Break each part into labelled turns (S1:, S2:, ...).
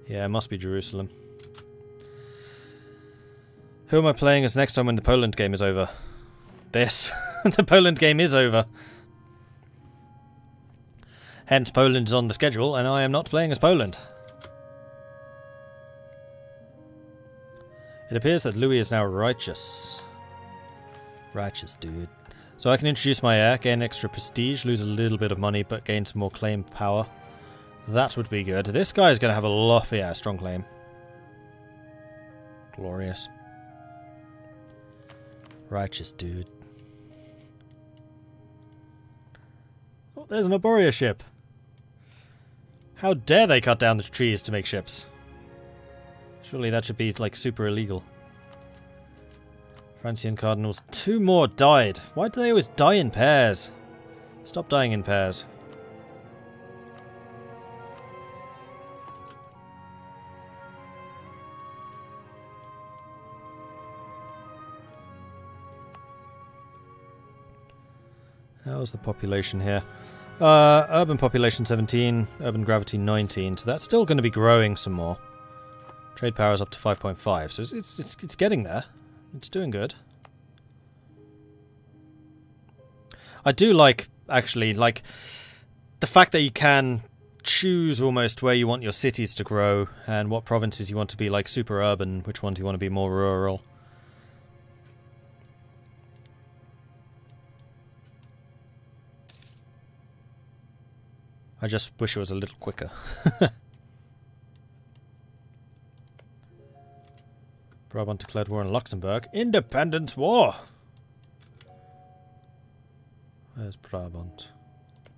S1: Yeah, it must be Jerusalem. Who am I playing as next time when the Poland game is over? This. The Poland game is over. Hence, Poland is on the schedule, and I am not playing as Poland. It appears that Louis is now righteous. Righteous, dude. So I can introduce my heir, gain extra prestige, lose a little bit of money, but gain some more claim power. That would be good. This guy is going to have a lot... Yeah, strong claim. Glorious. Righteous, dude. Oh, there's an Arborea ship. How dare they cut down the trees to make ships? Surely that should be, like, super illegal. Francian Cardinals. 2 more died. Why do they always die in pairs? Stop dying in pairs. How's the population here? Urban population 17, urban gravity 19, so that's still going to be growing some more. Trade power is up to 5.5, so it's getting there. It's doing good. I do like, actually, like, the fact that you can choose almost where you want your cities to grow and what provinces you want to be, like, super urban, which ones you want to be more rural. I just wish it was a little quicker. Brabant declared war on Luxembourg. Independence War! Where's Brabant?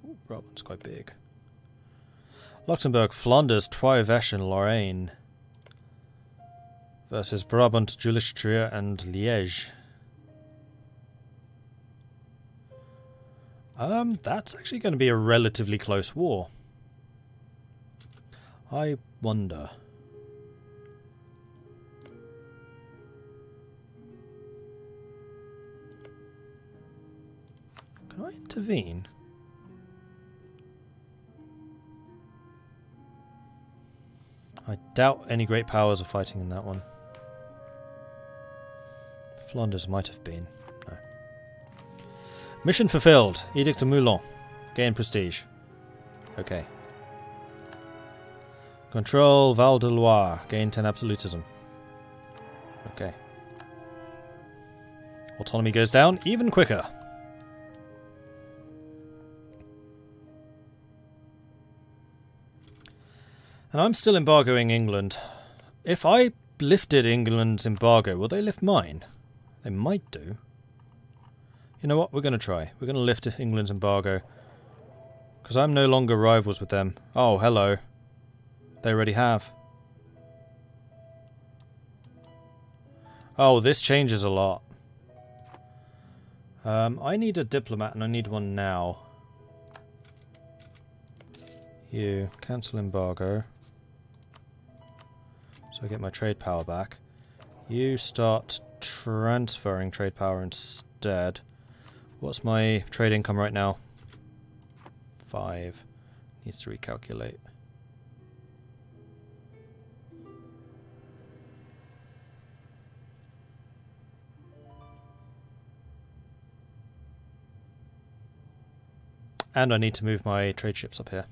S1: Ooh, Brabant's quite big. Luxembourg, Flanders, Trois-Veches and Lorraine. Versus Brabant, Julichtrier and Liège. That's actually going to be a relatively close war. I wonder... Can I intervene? I doubt any great powers are fighting in that one. Flanders might have been. No. Mission fulfilled. Edict of Moulins. Gain prestige. Okay. Control Val de Loire. Gain 10 absolutism. Okay. Autonomy goes down even quicker. And I'm still embargoing England. If I lifted England's embargo, will they lift mine? They might do. You know what? We're going to try. We're going to lift England's embargo. Because I'm no longer rivals with them. Oh, hello. They already have. Oh, this changes a lot. I need a diplomat and I need one now. You cancel embargo. So I get my trade power back. You start transferring trade power instead. What's my trade income right now? 5. Needs to recalculate. And I need to move my trade ships up here.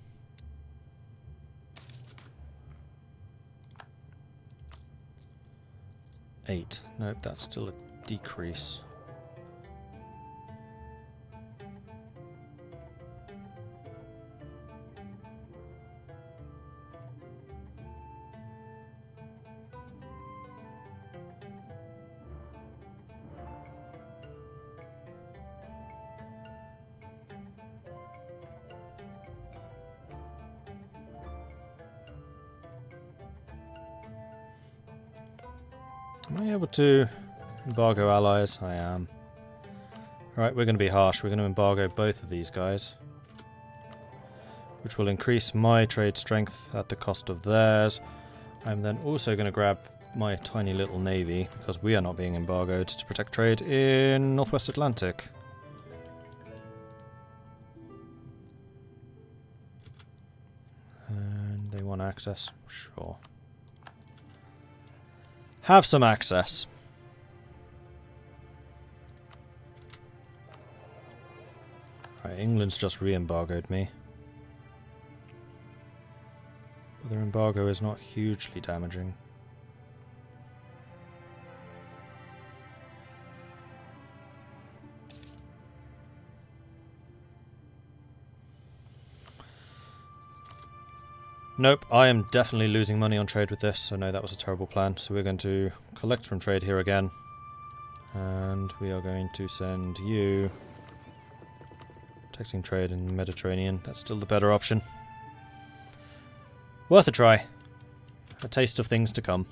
S1: Eight. Nope, that's still a decrease. Am I able to embargo allies? I am. Alright, we're going to be harsh. We're going to embargo both of these guys. Which will increase my trade strength at the cost of theirs. I'm then also going to grab my tiny little navy, because we are not being embargoed, to protect trade in Northwest Atlantic. And they want access? Sure. have some access. Right, England's just re-embargoed me. But their embargo is not hugely damaging. Nope, I am definitely losing money on trade with this, so no, that was a terrible plan. So we're going to collect from trade here again. And we are going to send you... protecting trade in the Mediterranean. That's still the better option. Worth a try. A taste of things to come.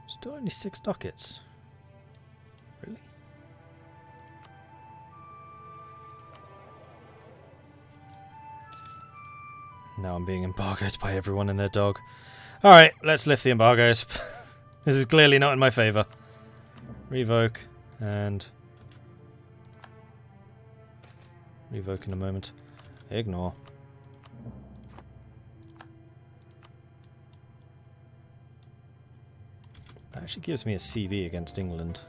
S1: Still only 6 ducats. Really? Now I'm being embargoed by everyone and their dog. Alright, let's lift the embargoes. This is clearly not in my favour. Revoke, and... revoke in a moment. Ignore. That actually gives me a CV against England.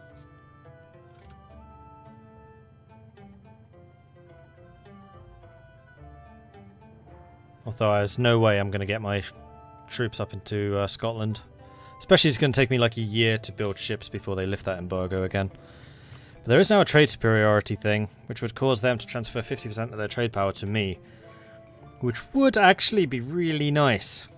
S1: Although there's no way I'm going to get my troops up into Scotland. Especially it's going to take me like a year to build ships before they lift that embargo again. But there is now a trade superiority thing, which would cause them to transfer 50% of their trade power to me. Which would actually be really nice.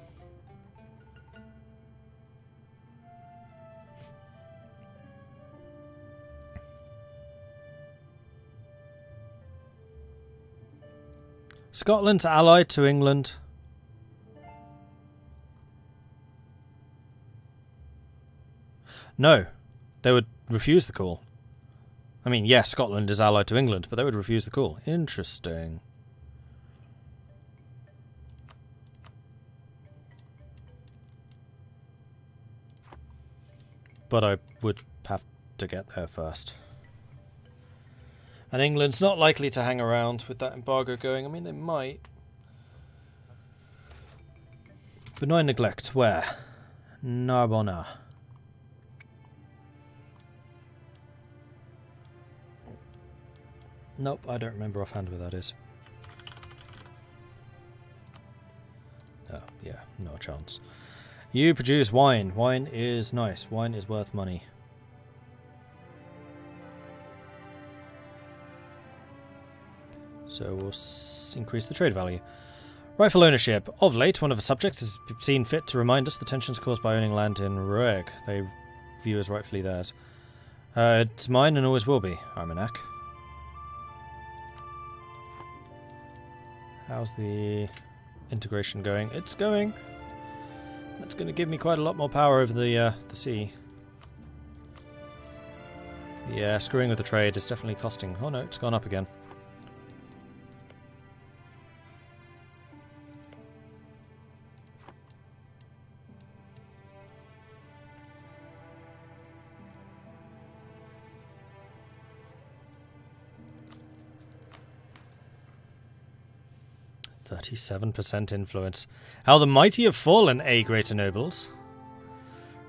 S1: Scotland's allied to England. No, they would refuse the call. I mean, yes, Scotland is allied to England, but they would refuse the call. Interesting. But I would have to get there first. And England's not likely to hang around with that embargo going. I mean, they might. Benign neglect. Where? Narbona. Nope, I don't remember offhand where that is. Oh, yeah, no chance. You produce wine. Wine is nice. Wine is worth money. So we'll increase the trade value. Rightful ownership. Of late, one of the subjects has seen fit to remind us the tensions caused by owning land in Roeg. They view as rightfully theirs. It's mine and always will be, Armagnac. How's the integration going? It's going. That's going to give me quite a lot more power over the sea. Yeah, screwing with the trade is definitely costing. Oh no, it's gone up again. .37% influence. How the mighty have fallen, greater nobles.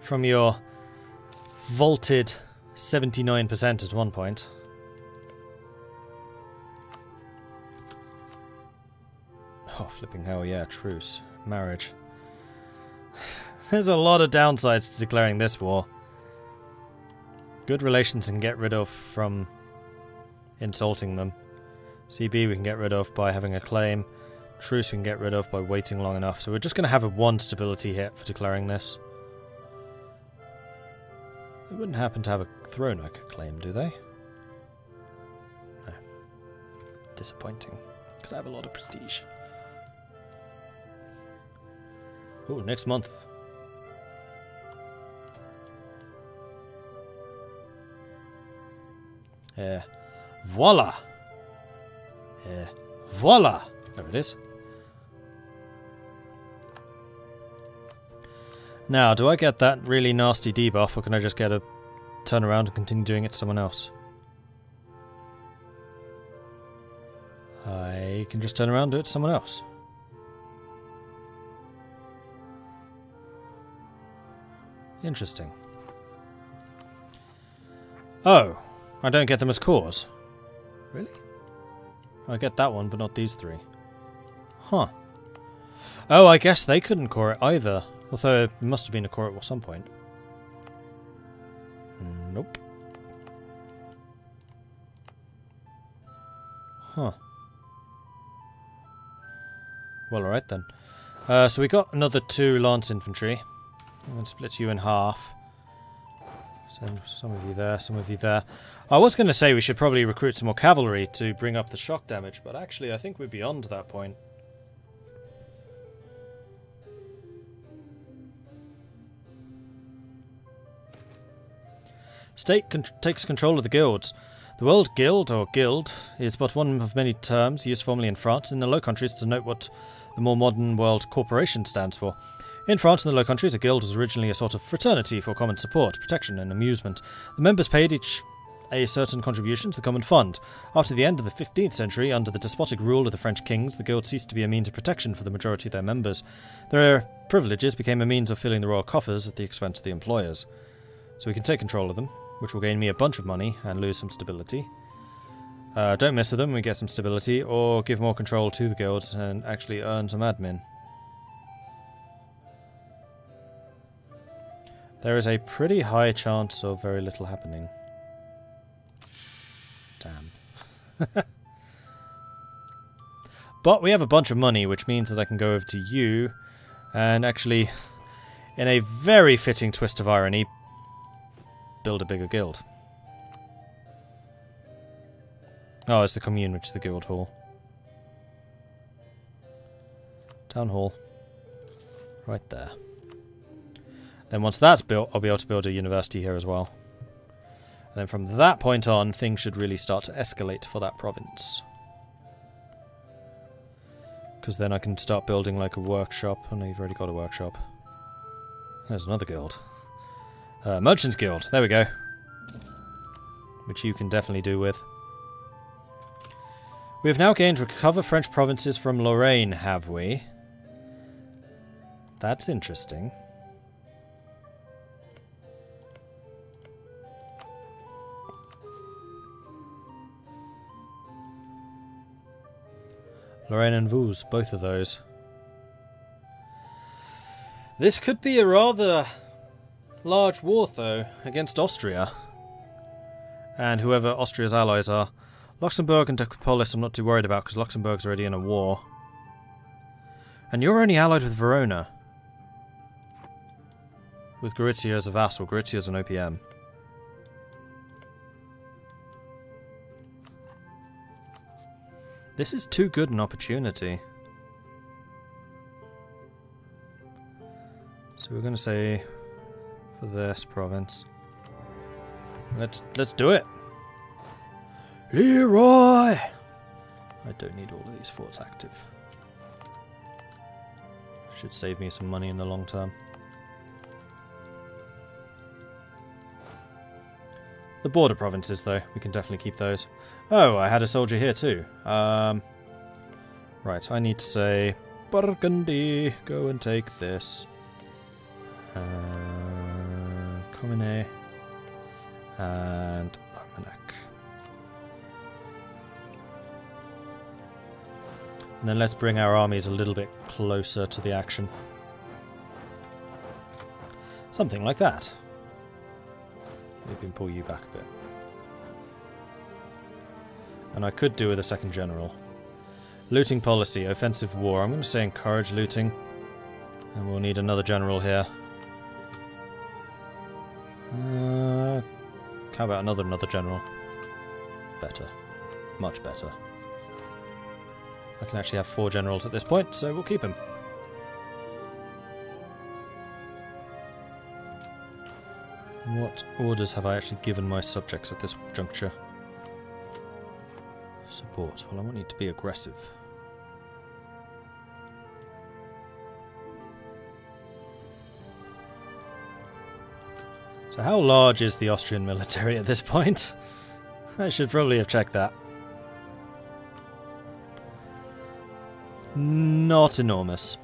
S1: From your vaulted 79% at one point. Oh, flipping hell, yeah, truce. Marriage. There's a lot of downsides to declaring this war. Good relations can get rid of from insulting them. CB we can get rid of by having a claim. Truce we can get rid of by waiting long enough. So we're just going to have a 1 stability hit for declaring this. They wouldn't happen to have a throne I could claim, do they? No. Disappointing. Because I have a lot of prestige. Oh, next month. Voila! Voila! There it is. Now, do I get that really nasty debuff, or can I just get a turn around and continue doing it to someone else? I can just turn around and do it to someone else. Interesting. Oh, I don't get them as cores. Really? I get that one, but not these three. Huh. Oh, I guess they couldn't core it either. Although it must have been a core at some point. Nope. Huh. Well, alright then. So we got another 2 lance infantry. I'm going to split you in half. Send some of you there, some of you there. I was going to say we should probably recruit some more cavalry to bring up the shock damage, but actually I think we're beyond that point. State takes control of the guilds. The word guild, or guild, is but one of many terms used formally in France and in the Low Countries to note what the more modern world corporation stands for. In France and the Low Countries, a guild was originally a sort of fraternity for common support, protection and amusement. The members paid each a certain contribution to the common fund. After the end of the 15th century, under the despotic rule of the French kings, the guild ceased to be a means of protection for the majority of their members. Their privileges became a means of filling the royal coffers at the expense of the employers. So we can take control of them, which will gain me a bunch of money and lose some stability. Don't mess with them, we get some stability, or give more control to the guilds and actually earn some admin. There is a pretty high chance of very little happening. Damn. But we have a bunch of money, which means that I can go over to you and actually, in a very fitting twist of irony, build a bigger guild. Oh, it's the commune, which is the guild hall. Town hall. Right there. Then once that's built, I'll be able to build a university here as well. And then from that point on, things should really start to escalate for that province. Because then I can start building like a workshop. Oh no, you've already got a workshop. There's another guild. Merchants Guild, there we go. Which you can definitely do with. We have now gained recover French provinces from Lorraine, have we? That's interesting. Lorraine and Vuse, both of those. This could be a rather large war, though, against Austria. And whoever Austria's allies are. Luxembourg and Decapolis I'm not too worried about, because Luxembourg's already in a war. And you're only allied with Verona. With Gorizia as a vassal. Gorizia as an OPM. This is too good an opportunity. So we're going to say for this province. Let's do it. Leroy! I don't need all of these forts active. Should save me some money in the long term. The border provinces, though, we can definitely keep those. Oh, I had a soldier here too. Right, I need to say, Burgundy, go and take this. Comine and Armagnac. And then let's bring our armies a little bit closer to the action. Something like that. Maybe pull you back a bit. And I could do with a second general. Looting policy, offensive war. I'm going to say encourage looting. And we'll need another general here. How about another general? Better. Much better. I can actually have 4 generals at this point, so we'll keep him. What orders have I actually given my subjects at this juncture? Support. Well, I want you to be aggressive. So how large is the Austrian military at this point? I should probably have checked that. Not enormous.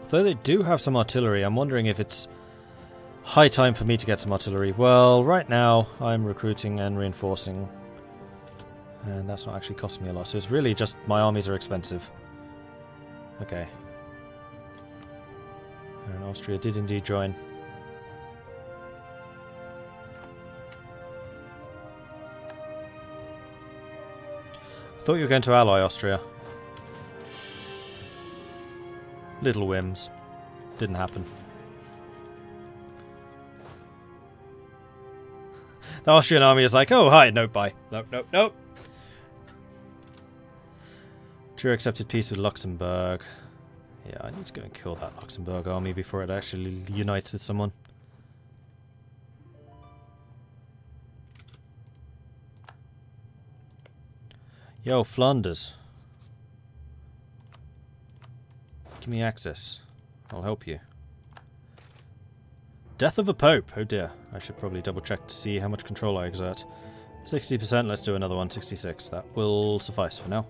S1: Though they do have some artillery, I'm wondering if it's high time for me to get some artillery. Well, right now I'm recruiting and reinforcing. And that's not actually costing me a lot, so it's really just my armies are expensive. Okay. And Austria did indeed join. I thought you were going to ally Austria. Little whims. Didn't happen. The Austrian army is like, oh, hi, no, bye. Nope, nope, nope. Drew accepted peace with Luxembourg. Yeah, I need to go and kill that Luxembourg army before it actually unites with someone. Yo, Flanders. Give me access. I'll help you. Death of a Pope. Oh dear. I should probably double check to see how much control I exert. 60%. Let's do another one. 66. That will suffice for now.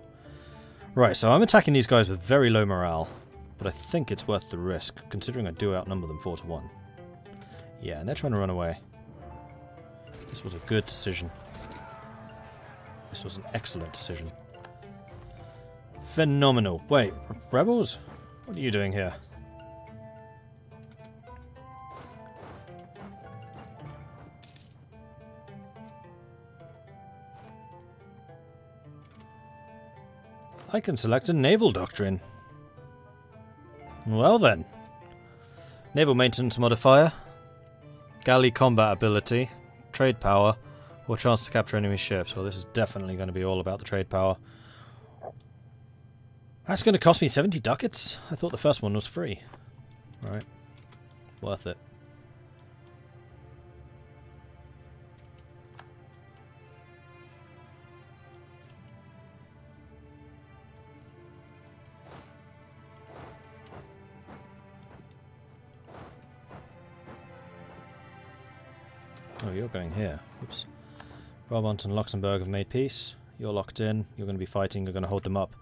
S1: Right, so I'm attacking these guys with very low morale. But I think it's worth the risk, considering I do outnumber them 4-1. Yeah, and they're trying to run away. This was a good decision. This was an excellent decision. Phenomenal. Wait, rebels? What are you doing here? I can select a naval doctrine. Well then. Naval maintenance modifier. Galley combat ability. Trade power. Or chance to capture enemy ships. Well, this is definitely going to be all about the trade power. That's going to cost me 70 ducats? I thought the first one was free. Right. Worth it. Oh, you're going here. Oops. Brabant and Luxembourg have made peace. You're locked in. You're going to be fighting. You're going to hold them up.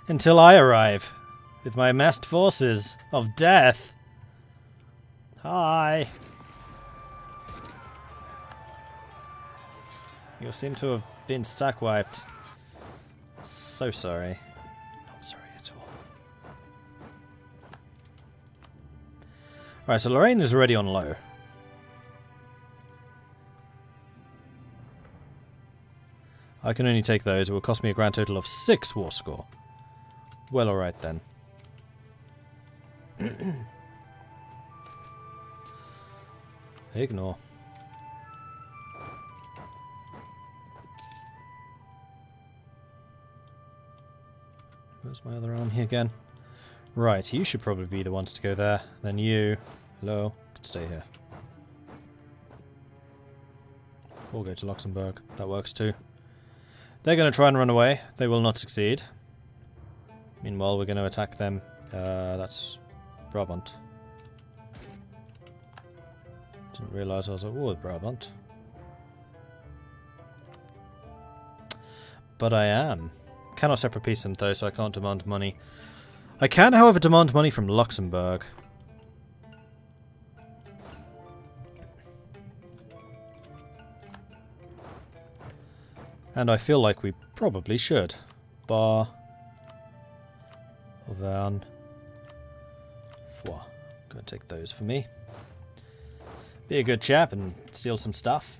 S1: Until I arrive. With my massed forces of death. Hi. You seem to have been stack wiped. So sorry. Not sorry at all. Alright, so Lorraine is already on low. I can only take those. It will cost me a grand total of 6 war score. Well, alright then. Ignore. Where's my other army again? Right, you should probably be the ones to go there. Then you, hello, can stay here. Or go to Luxembourg. That works too. They're going to try and run away. They will not succeed. Meanwhile, we're going to attack them. That's Brabant. Didn't realise I was at war with Brabant. But I am. Cannot separate peace them though, so I can't demand money. I can, however, demand money from Luxembourg. And I feel like we probably should. Bar. Auvergne. Foix. Go and take those for me. Be a good chap and steal some stuff.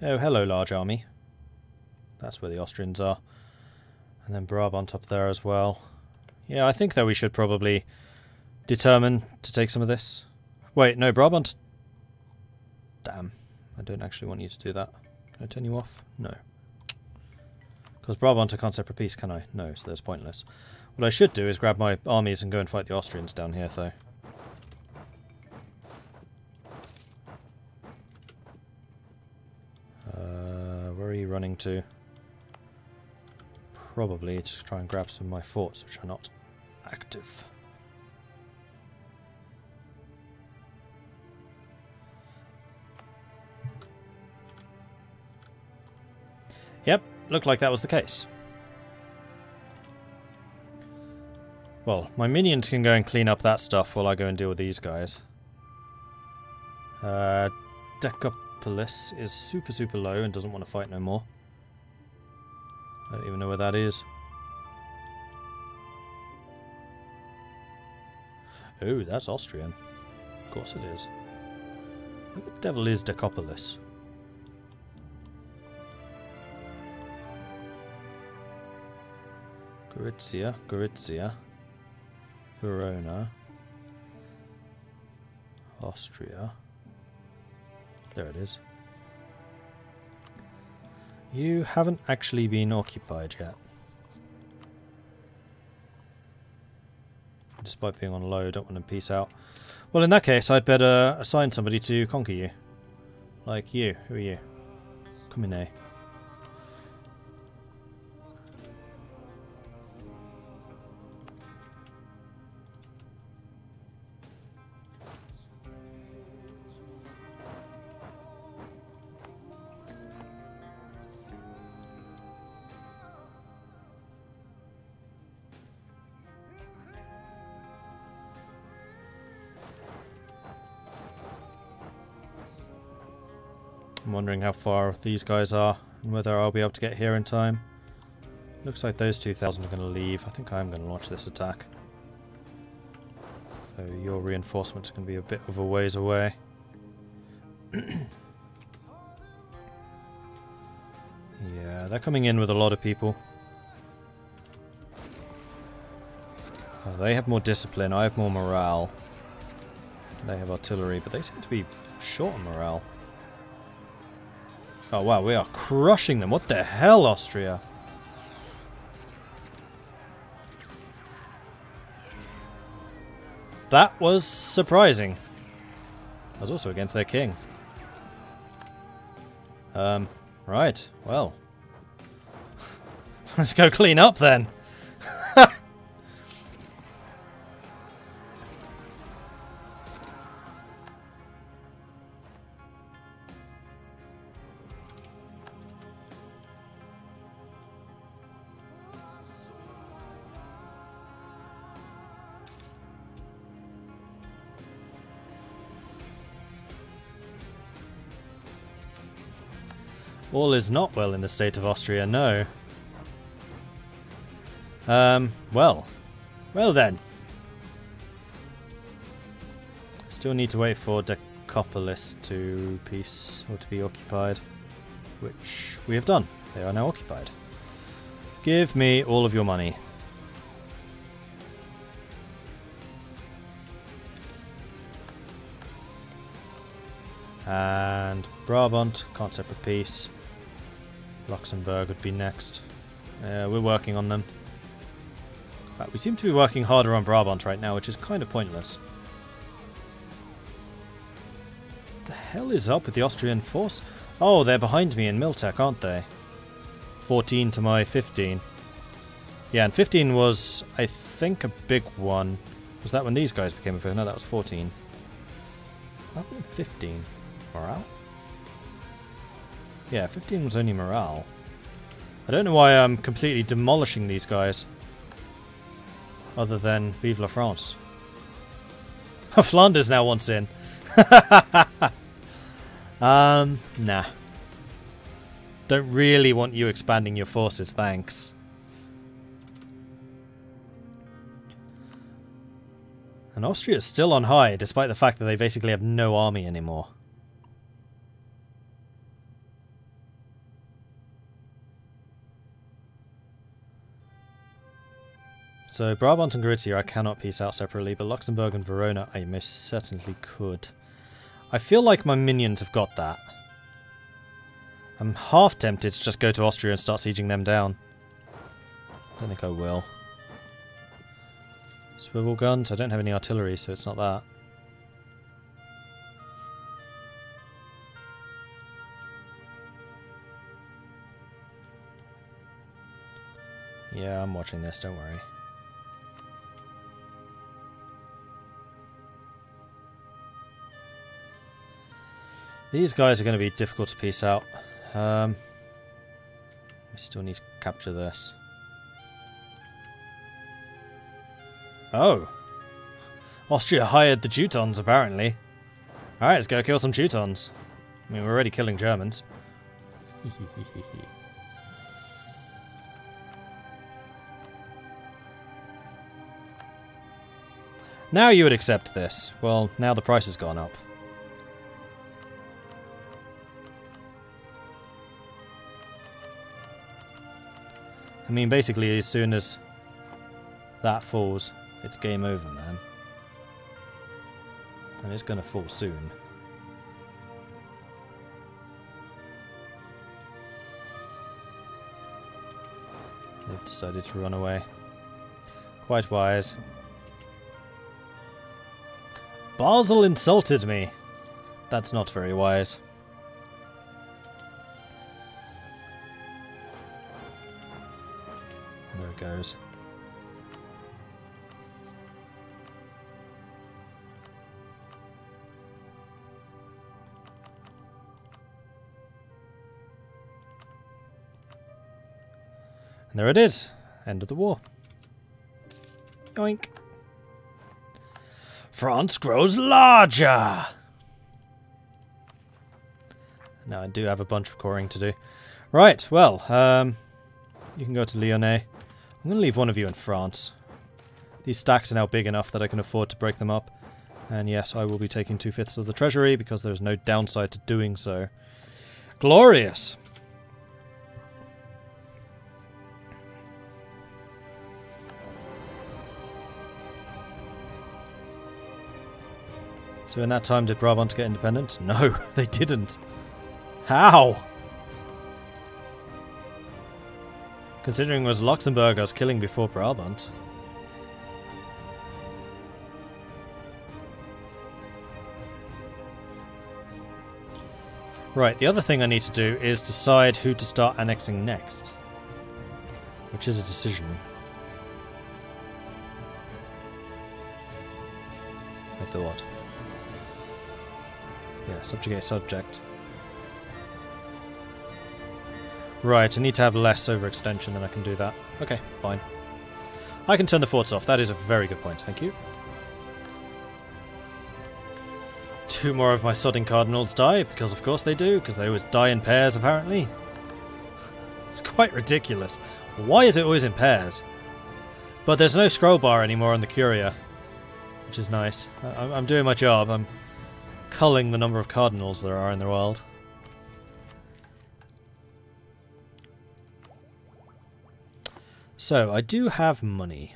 S1: Oh, hello, large army. That's where the Austrians are. And then Brabant up there as well. Yeah, I think that we should probably determine to take some of this. Wait, no, Brabant... Damn. I don't actually want you to do that. Can I turn you off? No. Because Brabant I can't separate peace, can I? No, so that's pointless. What I should do is grab my armies and go and fight the Austrians down here, though. Where are you running to? Probably to try and grab some of my forts, which are not active. Yep, looked like that was the case. Well, my minions can go and clean up that stuff while I go and deal with these guys. Decapolis is super, super low and doesn't want to fight no more. I don't even know where that is. Oh, that's Austrian. Of course it is. Where the devil is Decapolis? Gorizia. Verona. Austria. There it is. You haven't actually been occupied yet. Despite being on low, don't want to peace out. Well, in that case, I'd better assign somebody to conquer you. Like you. Who are you? Come in, eh? I'm wondering how far these guys are and whether I'll be able to get here in time. Looks like those 2,000 are going to leave. I think I'm going to launch this attack. So your reinforcements are going to be a bit of a ways away. Yeah, they're coming in with a lot of people. Oh, they have more discipline, I have more morale. They have artillery, but they seem to be short on morale. Oh wow, we are crushing them. What the hell, Austria? That was surprising. I was also against their king. Right, well. Let's go clean up then. All is not well in the state of Austria, no. Well then. Still need to wait for Decapolis to peace, or to be occupied. Which we have done. They are now occupied. Give me all of your money. And Brabant, can't separate peace. Luxembourg would be next. We're working on them. In fact, we seem to be working harder on Brabant right now, which is kind of pointless. What the hell is up with the Austrian force? Oh, they're behind me in Miltech, aren't they? 14 to my 15. Yeah, and 15 was, I think, a big one. Was that when these guys became a 15? No, that was 14. How about 15? Morale? Yeah, 15 was only morale. I don't know why I'm completely demolishing these guys. Other than Vive la France. Flanders now wants in. Nah. Don't really want you expanding your forces, thanks. And Austria is still on high, despite the fact that they basically have no army anymore. So Brabant and Gorizia I cannot piece out separately, but Luxembourg and Verona I most certainly could. I feel like my minions have got that. I'm half tempted to just go to Austria and start sieging them down. I don't think I will. Swivel guns? I don't have any artillery, so it's not that. Yeah, I'm watching this, don't worry. These guys are going to be difficult to piece out. still need to capture this. Oh! Austria hired the Teutons, apparently. Alright, let's go kill some Teutons. I mean, we're already killing Germans. Now you would accept this. Well, now the price has gone up. I mean, basically, as soon as that falls, it's game over, man. And it's going to fall soon. They've decided to run away. Quite wise. Basel insulted me. That's not very wise. There it goes. And there it is. End of the war. Yoink. France grows larger! Now I do have a bunch of coring to do. Right, well, you can go to Lyonnais. I'm going to leave one of you in France. These stacks are now big enough that I can afford to break them up. And yes, I will be taking 2/5 of the treasury because there's no downside to doing so. Glorious! So in that time, did Brabant get independent? No, they didn't. How? Considering it was Luxembourg I was killing before Brabant. Right, the other thing I need to do is decide who to start annexing next. Which is a decision. I thought. Yeah, subjugate subject. Right, I need to have less overextension, then I can do that. Okay, fine. I can turn the forts off. That is a very good point, thank you. 2 more of my sodding cardinals die, because of course they do, because they always die in pairs, apparently. It's quite ridiculous. Why is it always in pairs? But there's no scroll bar anymore on the Curia, which is nice. I'm doing my job. I'm culling the number of cardinals there are in the world. So, I do have money.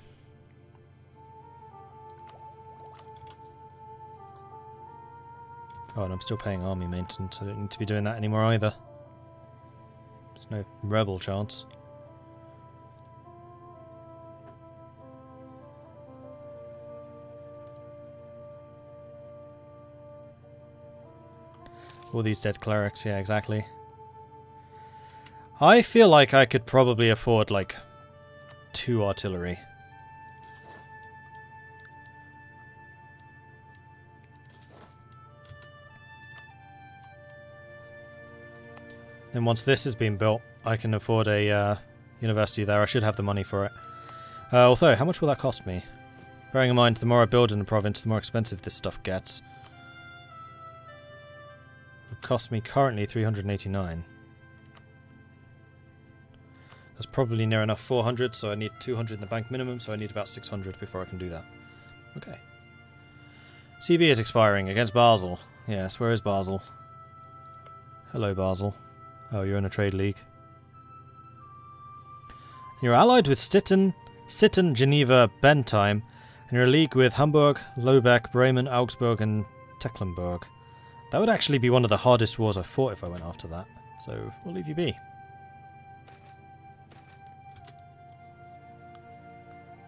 S1: Oh, and I'm still paying army maintenance. I don't need to be doing that anymore either. There's no rebel chance. All these dead clerics, yeah, exactly. I feel like I could probably afford, like, 2 artillery. Then once this has been built, I can afford a university there. I should have the money for it. Although, how much will that cost me? Bearing in mind, the more I build in the province, the more expensive this stuff gets. Cost me currently 389. That's probably near enough 400, so I need 200 in the bank minimum, so I need about 600 before I can do that. Okay. CB is expiring against Basel. Yes, where is Basel? Hello, Basel. Oh, you're in a trade league. You're allied with Sitten, Geneva, Bentheim, and you're in a league with Hamburg, Lobeck, Bremen, Augsburg, and Tecklenburg. That would actually be one of the hardest wars I fought if I went after that. So, we'll leave you be.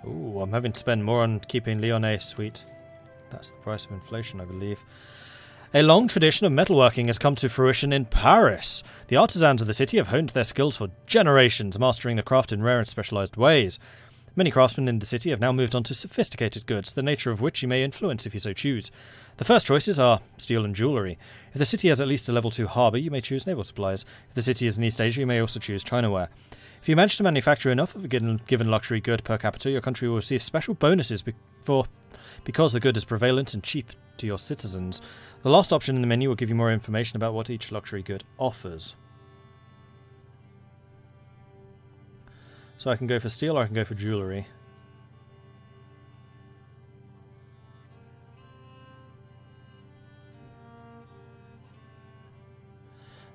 S1: Ooh, I'm having to spend more on keeping Lyonnais sweet. That's the price of inflation, I believe. A long tradition of metalworking has come to fruition in Paris. The artisans of the city have honed their skills for generations, mastering the craft in rare and specialized ways. Many craftsmen in the city have now moved on to sophisticated goods, the nature of which you may influence if you so choose. The first choices are steel and jewellery. If the city has at least a level 2 harbour, you may choose naval supplies. If the city is in East Asia, you may also choose Chinaware. If you manage to manufacture enough of a given luxury good per capita, your country will receive special bonuses because the good is prevalent and cheap to your citizens. The last option in the menu will give you more information about what each luxury good offers. So I can go for steel or I can go for jewellery.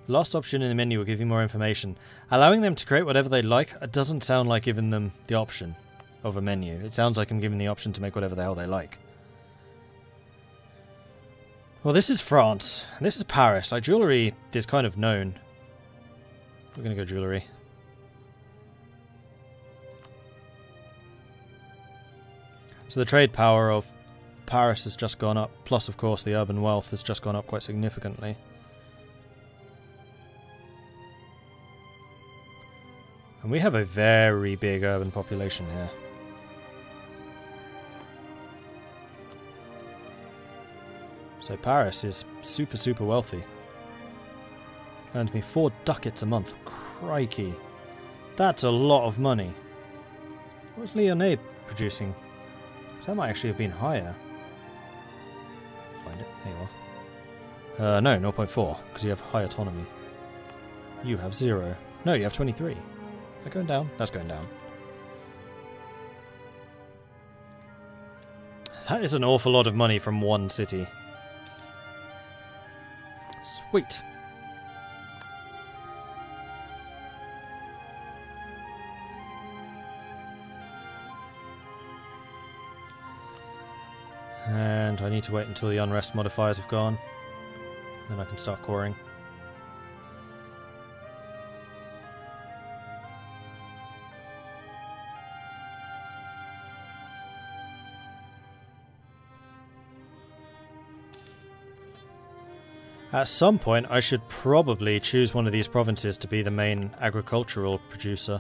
S1: The last option in the menu will give you more information. Allowing them to create whatever they like doesn't sound like giving them the option of a menu. It sounds like I'm giving the option to make whatever the hell they like. Well, this is France. This is Paris. Jewellery is kind of known. We're going to go jewellery. So the trade power of Paris has just gone up, plus of course the urban wealth has just gone up quite significantly. And we have a very big urban population here. So Paris is super wealthy. Earns me 4 ducats a month. Crikey. That's a lot of money. What's Lyonnais producing? So that might actually have been higher. Find it. There you are. No, 0.4, because you have high autonomy. You have 0. No, you have 23. Is that going down? That's going down. That is an awful lot of money from one city. Sweet. And I need to wait until the unrest modifiers have gone. Then I can start coring. At some point, I should probably choose one of these provinces to be the main agricultural producer.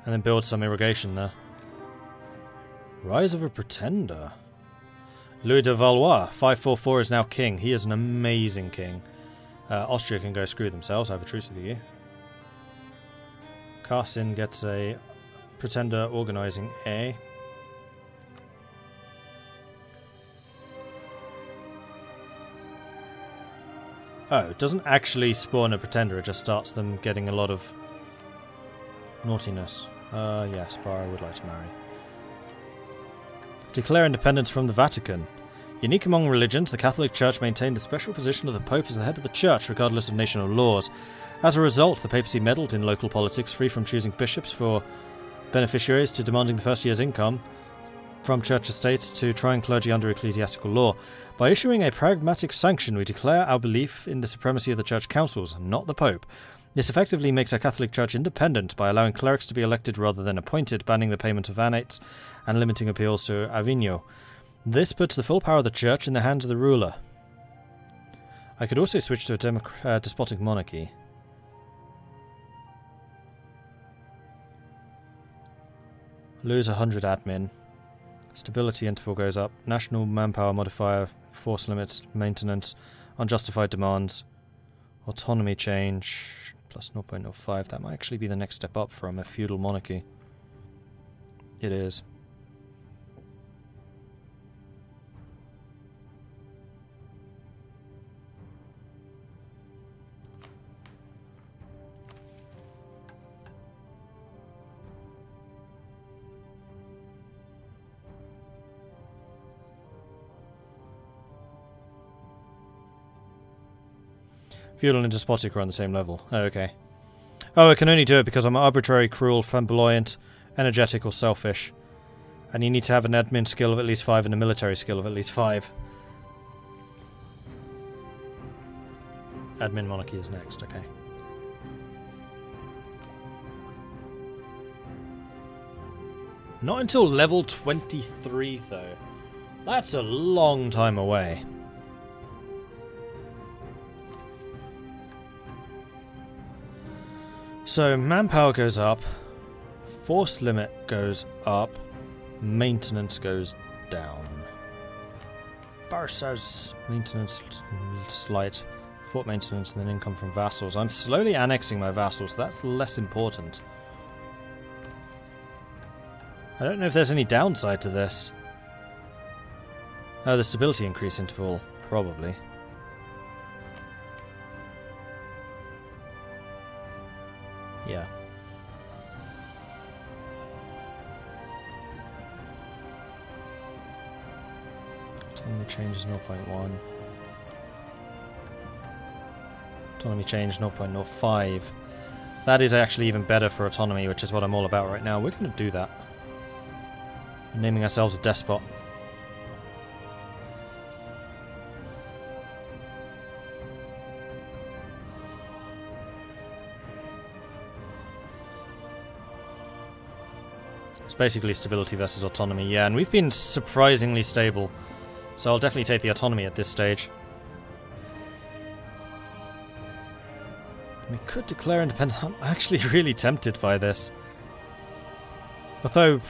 S1: And then build some irrigation there. Rise of a Pretender. Louis de Valois, 544, is now king. He is an amazing king. Austria can go screw themselves. I have a truce with you. Carson gets a Pretender organising A. Oh, it doesn't actually spawn a Pretender, it just starts them getting a lot of naughtiness. Yes, Bar I would like to marry. Declare independence from the Vatican. Unique among religions, the Catholic Church maintained the special position of the Pope as the head of the Church, regardless of national laws. As a result, the papacy meddled in local politics, free from choosing bishops for beneficiaries to demanding the first year's income from church estates to trying clergy under ecclesiastical law. By issuing a pragmatic sanction, we declare our belief in the supremacy of the church councils, not the Pope. This effectively makes our Catholic Church independent by allowing clerics to be elected rather than appointed, banning the payment of annates, and limiting appeals to Avignon. This puts the full power of the Church in the hands of the ruler. I could also switch to a despotic monarchy. Lose 100 admin. Stability interval goes up. National manpower modifier, force limits, maintenance, unjustified demands, autonomy change, plus 0.05. That might actually be the next step up from a feudal monarchy. It is. Feudal and despotic are on the same level. Oh, okay. Oh, I can only do it because I'm arbitrary, cruel, flamboyant, energetic, or selfish. And you need to have an admin skill of at least 5 and a military skill of at least 5. Admin monarchy is next, okay. Not until level 23, though. That's a long time away. So, manpower goes up. Force limit goes up. Maintenance goes down. Versus maintenance slight. Fort maintenance and then income from vassals. I'm slowly annexing my vassals, so that's less important. I don't know if there's any downside to this. Oh, the stability increase interval. Probably. Yeah. Autonomy change is 0.1. Autonomy change 0.05. That is actually even better for autonomy, which is what I'm all about right now. We're going to do that. We're naming ourselves a despot. It's basically stability versus autonomy, yeah, and we've been surprisingly stable. So I'll definitely take the autonomy at this stage. We could declare independence. I'm actually really tempted by this. Although,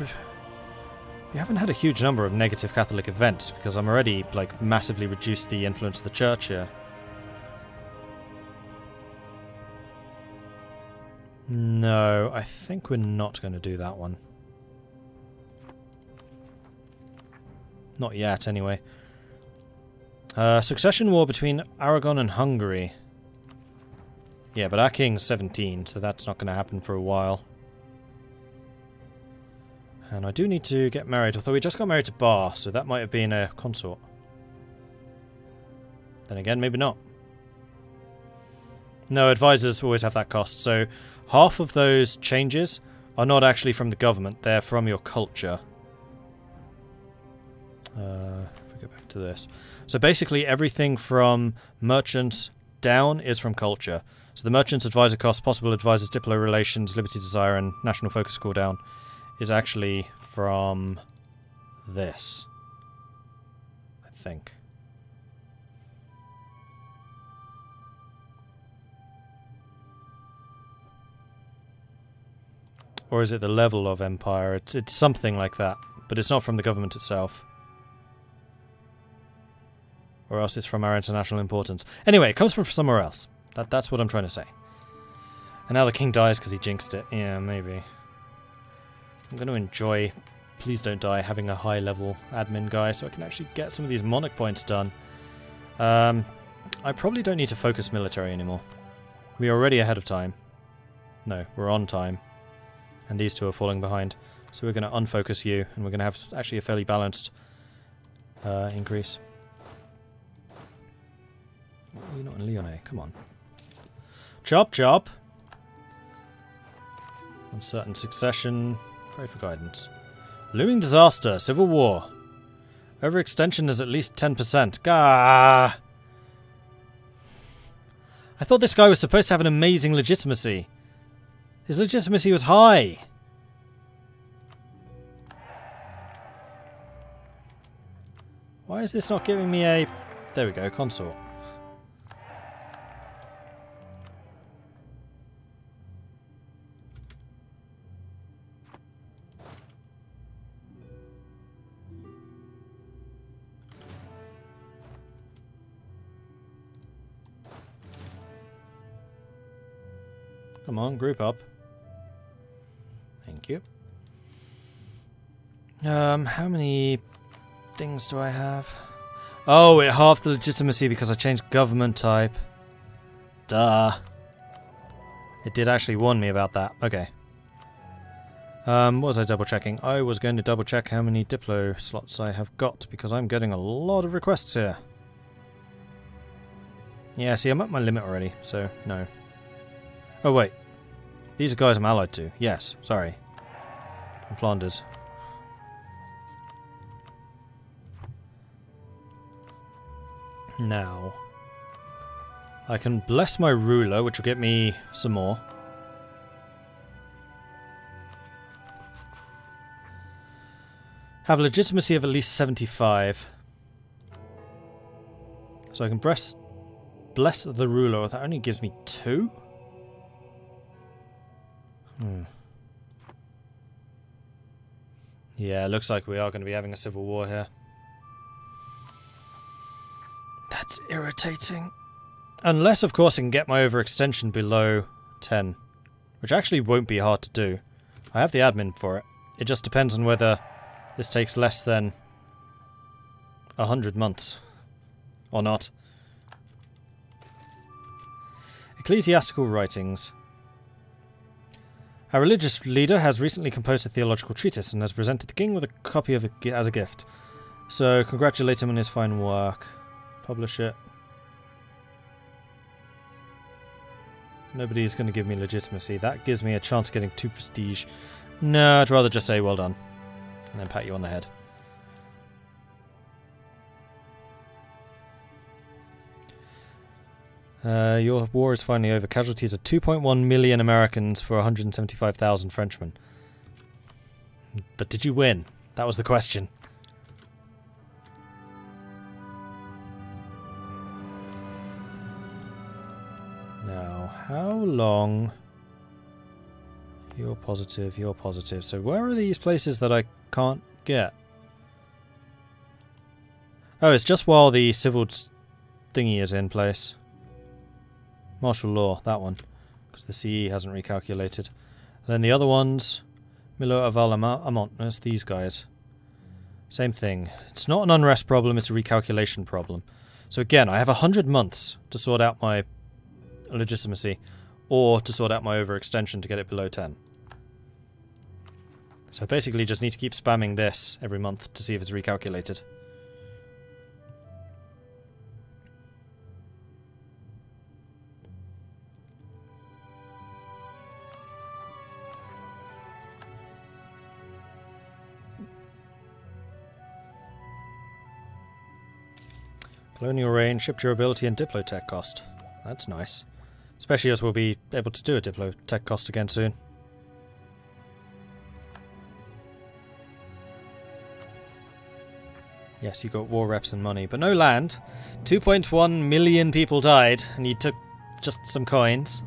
S1: we haven't had a huge number of negative Catholic events, because I'm already, like, massively reduced the influence of the Church here. No, I think we're not going to do that one. Not yet, anyway. Succession war between Aragon and Hungary. Yeah, but our king's 17, so that's not going to happen for a while. And I do need to get married, although we just got married to Bar, so that might have been a consort. Then again, maybe not. No, advisors always have that cost, so half of those changes are not actually from the government, they're from your culture. If we go back to this. So basically everything from merchants down is from culture. So the merchants, advisor costs, possible advisors, diplo relations, liberty desire, and national focus score down is actually from this. I think. Or is it the level of empire? It's something like that, but it's not from the government itself. Or else it's from our international importance. Anyway, it comes from somewhere else. That's what I'm trying to say. And now the king dies because he jinxed it. Yeah, maybe. I'm going to enjoy, please don't die, having a high level admin guy so I can actually get some of these monarch points done. I probably don't need to focus military anymore. We are already ahead of time. No, we're on time. And these two are falling behind. So we're going to unfocus you, and we're going to have actually a fairly balanced increase. Oh, you're not in Lyonnais, come on. Chop, chop! Uncertain succession. Pray for guidance. Looming disaster, civil war. Overextension is at least 10%. Gah! I thought this guy was supposed to have an amazing legitimacy. His legitimacy was high. Why is this not giving me a... There we go, consort. Come on, group up. Thank you. How many things do I have? Oh, it halved the legitimacy because I changed government type. Duh. It did actually warn me about that. Okay. What was I double checking? I was going to double check how many Diplo slots I have got because I'm getting a lot of requests here. Yeah, see, I'm at my limit already, so no. Oh, wait. These are guys I'm allied to. Yes, sorry. From Flanders. Now, I can bless my ruler, which will get me some more. Have legitimacy of at least 75. So I can bless the ruler. That only gives me 2? Yeah, looks like we are going to be having a civil war here. That's irritating. Unless, of course, I can get my overextension below 10. Which actually won't be hard to do. I have the admin for it. It just depends on whether this takes less than 100 months. Or not. Ecclesiastical writings. Our religious leader has recently composed a theological treatise and has presented the king with a copy of it as a gift. So, congratulate him on his fine work. Publish it. Nobody's going to give me legitimacy. That gives me a chance of getting 2 prestige. No, I'd rather just say well done. And then pat you on the head. Your war is finally over. Casualties are 2.1 million Americans for 175,000 Frenchmen. But did you win? That was the question. Now, how long... You're positive, you're positive. So where are these places that I can't get? Oh, it's just while the civil thingy is in place. Martial law, that one. Because the CE hasn't recalculated. Then the other ones... Milo Aval Amont, that's these guys. Same thing. It's not an unrest problem, it's a recalculation problem. So again, I have 100 months to sort out my legitimacy, or to sort out my overextension to get it below 10. So I basically just need to keep spamming this every month to see if it's recalculated. Colonial range, ship durability, and diplotech cost. That's nice. Especially as we'll be able to do a diplotech cost again soon. Yes, you got war reps and money, but no land. 2.1 million people died, and you took just some coins.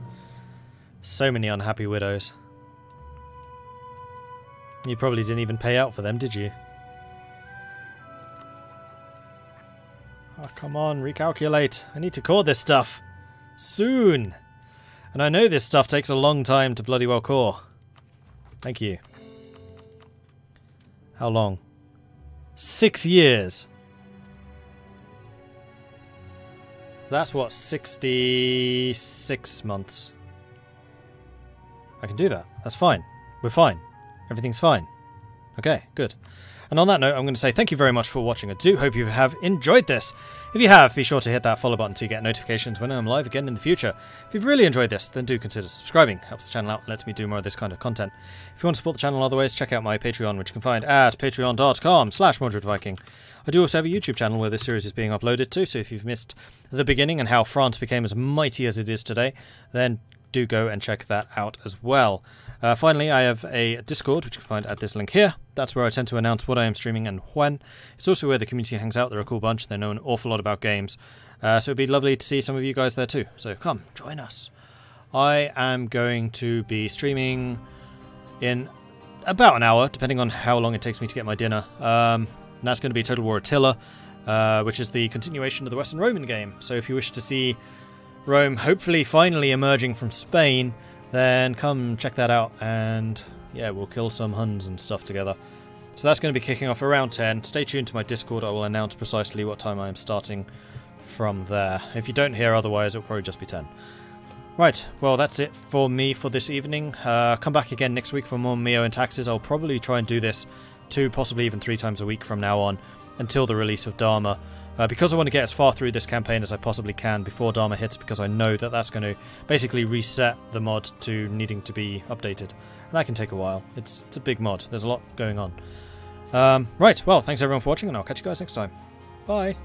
S1: So many unhappy widows. You probably didn't even pay out for them, did you? Oh, come on, recalculate. I need to core this stuff. Soon. And I know this stuff takes a long time to bloody well core. Thank you. How long? 6 years. That's what, 66 months. I can do that. That's fine. We're fine. Everything's fine. Okay, good. And on that note, I'm going to say thank you very much for watching. I do hope you have enjoyed this. If you have, be sure to hit that follow button to get notifications when I'm live again in the future. If you've really enjoyed this, then do consider subscribing. Helps the channel out and lets me do more of this kind of content. If you want to support the channel in other ways, check out my Patreon, which you can find at patreon.com/MordredViking. I do also have a YouTube channel where this series is being uploaded to, so if you've missed the beginning and how France became as mighty as it is today, then do go and check that out as well. Finally, I have a Discord, which you can find at this link here. That's where I tend to announce what I am streaming and when. It's also where the community hangs out. They're a cool bunch. They know an awful lot about games. So it'd be lovely to see some of you guys there too. So come, join us. I am going to be streaming in about an hour, depending on how long it takes me to get my dinner. And that's going to be Total War Attila, which is the continuation of the Western Roman game. So if you wish to see Rome hopefully finally emerging from Spain, then come check that out, and yeah, we'll kill some Huns and stuff together. So that's going to be kicking off around 10. Stay tuned to my Discord. I will announce precisely what time I am starting from there. If you don't hear otherwise, it'll probably just be 10. Right, well, that's it for me for this evening. Come back again next week for more MEIOU and Taxes. I'll probably try and do this 2, possibly even 3 times a week from now on, until the release of Dharma. Because I want to get as far through this campaign as I possibly can before Dharma hits, because I know that that's going to basically reset the mod to needing to be updated. And that can take a while. It's a big mod. There's a lot going on. Right, well, thanks everyone for watching, and I'll catch you guys next time. Bye!